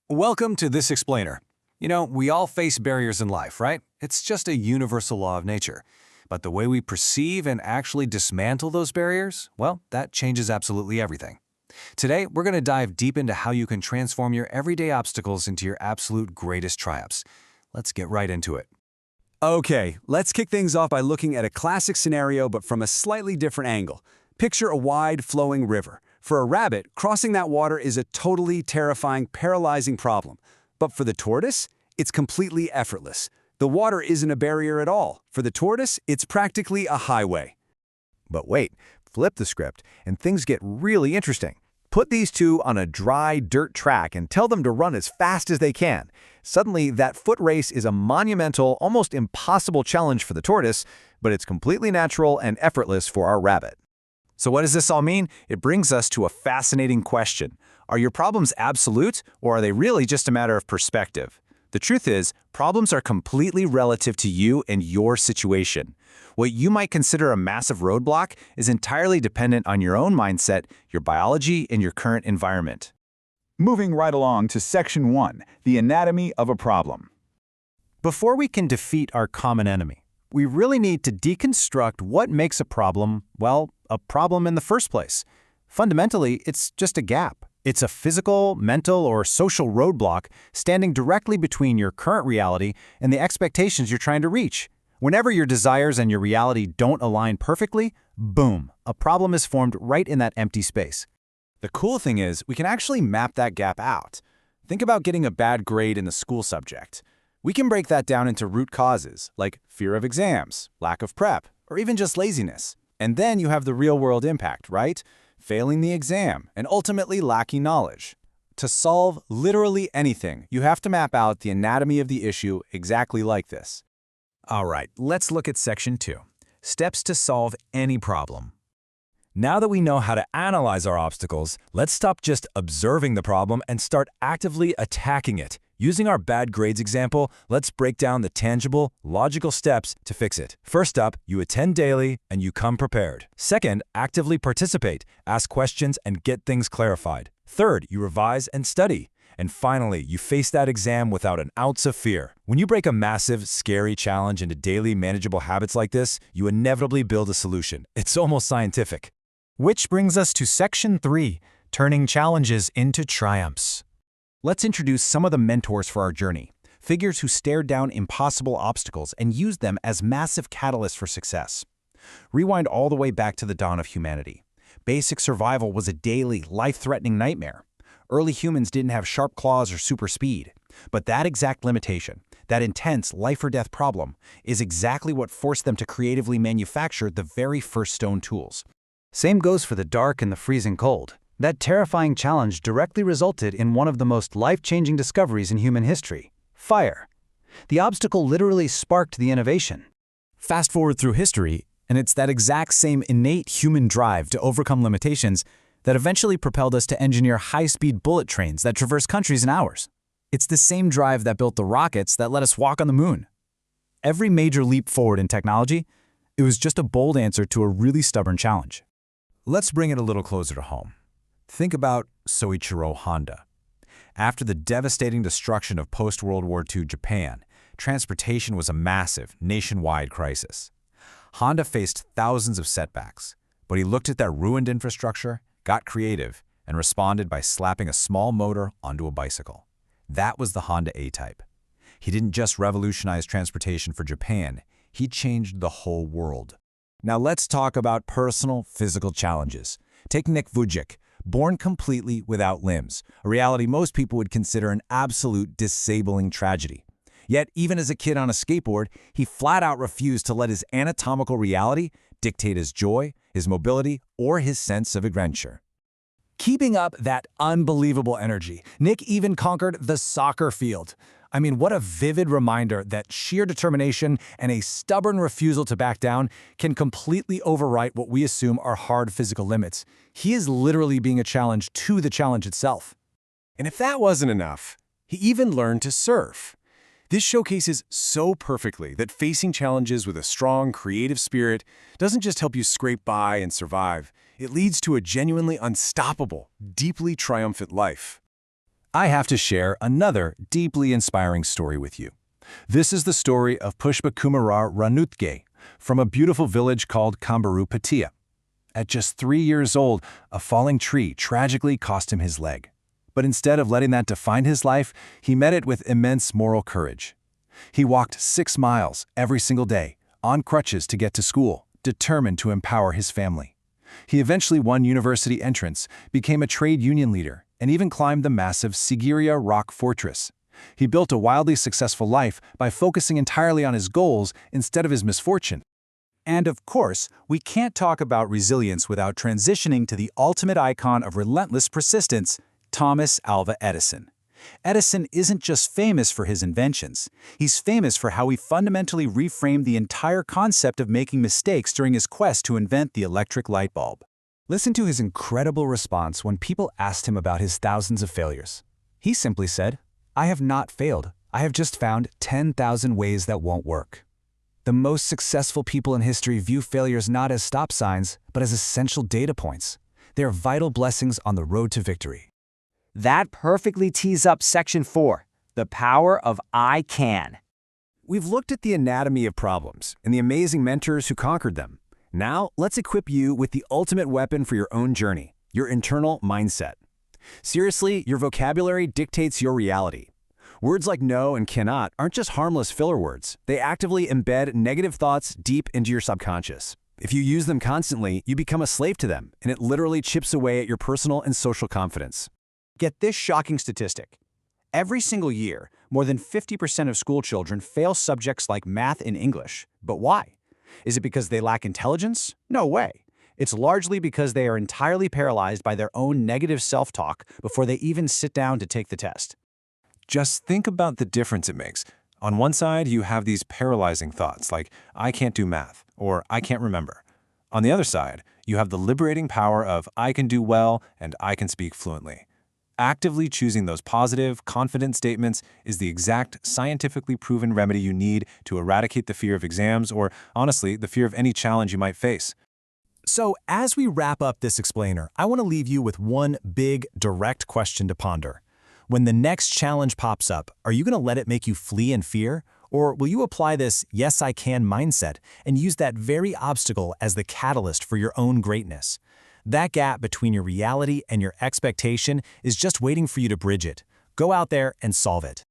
Welcome to This Explainer. You know, we all face barriers in life, right? It's just a universal law of nature. But the way we perceive and actually dismantle those barriers, well, that changes absolutely everything. Today, we're going to dive deep into how you can transform your everyday obstacles into your absolute greatest triumphs. Let's get right into it. Okay, let's kick things off by looking at a classic scenario but from a slightly different angle. Picture a wide, flowing river. For a rabbit, crossing that water is a totally terrifying, paralyzing problem. But for the tortoise, it's completely effortless. The water isn't a barrier at all. For the tortoise, it's practically a highway. But wait, flip the script, and things get really interesting. Put these two on a dry dirt track and tell them to run as fast as they can. Suddenly, that foot race is a monumental, almost impossible challenge for the tortoise, but it's completely natural and effortless for our rabbit. So what does this all mean? It brings us to a fascinating question. Are your problems absolute, or are they really just a matter of perspective? The truth is, problems are completely relative to you and your situation. What you might consider a massive roadblock is entirely dependent on your own mindset, your biology, and your current environment. Moving right along to Section 1, the anatomy of a problem. Before we can defeat our common enemy, we really need to deconstruct what makes a problem, well, a problem in the first place. Fundamentally, it's just a gap. It's a physical, mental, or social roadblock standing directly between your current reality and the expectations you're trying to reach. Whenever your desires and your reality don't align perfectly, boom, a problem is formed right in that empty space. The cool thing is, we can actually map that gap out. Think about getting a bad grade in the school subject. We can break that down into root causes, like fear of exams, lack of prep, or even just laziness. And then you have the real-world impact, right? Failing the exam, and ultimately lacking knowledge. To solve literally anything, you have to map out the anatomy of the issue exactly like this. All right, let's look at Section 2. Steps to solve any problem. Now that we know how to analyze our obstacles, let's stop just observing the problem and start actively attacking it. Using our bad grades example, let's break down the tangible, logical steps to fix it. First up, you attend daily and you come prepared. Second, actively participate, ask questions and get things clarified. Third, you revise and study. And finally, you face that exam without an ounce of fear. When you break a massive, scary challenge into daily, manageable habits like this, you inevitably build a solution. It's almost scientific. Which brings us to Section 3, turning challenges into triumphs. Let's introduce some of the mentors for our journey, figures who stared down impossible obstacles and used them as massive catalysts for success. Rewind all the way back to the dawn of humanity. Basic survival was a daily, life-threatening nightmare. Early humans didn't have sharp claws or super speed. But that exact limitation, that intense life-or-death problem, is exactly what forced them to creatively manufacture the very first stone tools. Same goes for the dark and the freezing cold. That terrifying challenge directly resulted in one of the most life-changing discoveries in human history: fire. The obstacle literally sparked the innovation. Fast forward through history, and it's that exact same innate human drive to overcome limitations that eventually propelled us to engineer high-speed bullet trains that traverse countries in hours. It's the same drive that built the rockets that let us walk on the moon. Every major leap forward in technology, it was just a bold answer to a really stubborn challenge. Let's bring it a little closer to home. Think about Soichiro Honda. After the devastating destruction of post-World War II Japan, transportation was a massive, nationwide crisis. Honda faced thousands of setbacks, but he looked at that ruined infrastructure, got creative, and responded by slapping a small motor onto a bicycle. That was the Honda A-Type. He didn't just revolutionize transportation for Japan, he changed the whole world. Now let's talk about personal, physical challenges. Take Nick Vujicic, born completely without limbs, a reality most people would consider an absolute disabling tragedy. Yet, even as a kid on a skateboard, he flat out refused to let his anatomical reality dictate his joy, his mobility, or his sense of adventure. Keeping up that unbelievable energy, Nick even conquered the soccer field. I mean, what a vivid reminder that sheer determination and a stubborn refusal to back down can completely overwrite what we assume are hard physical limits. He is literally being a challenge to the challenge itself. And if that wasn't enough, he even learned to surf. This showcases so perfectly that facing challenges with a strong, creative spirit doesn't just help you scrape by and survive. It leads to a genuinely unstoppable, deeply triumphant life. I have to share another deeply inspiring story with you. This is the story of Pushpakumarar Ranutge from a beautiful village called Kambaru. At just 3 years old, a falling tree tragically cost him his leg. But instead of letting that define his life, he met it with immense moral courage. He walked 6 miles every single day, on crutches to get to school, determined to empower his family. He eventually won university entrance, became a trade union leader, and even climbed the massive Sigiriya rock fortress. He built a wildly successful life by focusing entirely on his goals instead of his misfortune. And of course, we can't talk about resilience without transitioning to the ultimate icon of relentless persistence, Thomas Alva Edison. Edison isn't just famous for his inventions. He's famous for how he fundamentally reframed the entire concept of making mistakes during his quest to invent the electric light bulb. Listen to his incredible response when people asked him about his thousands of failures. He simply said, "I have not failed. I have just found 10,000 ways that won't work." The most successful people in history view failures not as stop signs, but as essential data points. They are vital blessings on the road to victory. That perfectly tees up Section 4, the power of I can. We've looked at the anatomy of problems and the amazing mentors who conquered them. Now, let's equip you with the ultimate weapon for your own journey, your internal mindset. Seriously, your vocabulary dictates your reality. Words like no and cannot aren't just harmless filler words. They actively embed negative thoughts deep into your subconscious. If you use them constantly, you become a slave to them, and it literally chips away at your personal and social confidence. Get this shocking statistic. Every single year, more than 50% of school children fail subjects like math and English. But why? Is it because they lack intelligence? No way. It's largely because they are entirely paralyzed by their own negative self-talk before they even sit down to take the test. Just think about the difference it makes. On one side, you have these paralyzing thoughts like, I can't do math, or I can't remember. On the other side, you have the liberating power of, I can do well and I can speak fluently. Actively choosing those positive, confident statements is the exact scientifically proven remedy you need to eradicate the fear of exams or, honestly, the fear of any challenge you might face. So, as we wrap up this explainer, I want to leave you with one big, direct question to ponder. When the next challenge pops up, are you going to let it make you flee in fear? Or will you apply this yes I can mindset and use that very obstacle as the catalyst for your own greatness? That gap between your reality and your expectation is just waiting for you to bridge it. Go out there and solve it.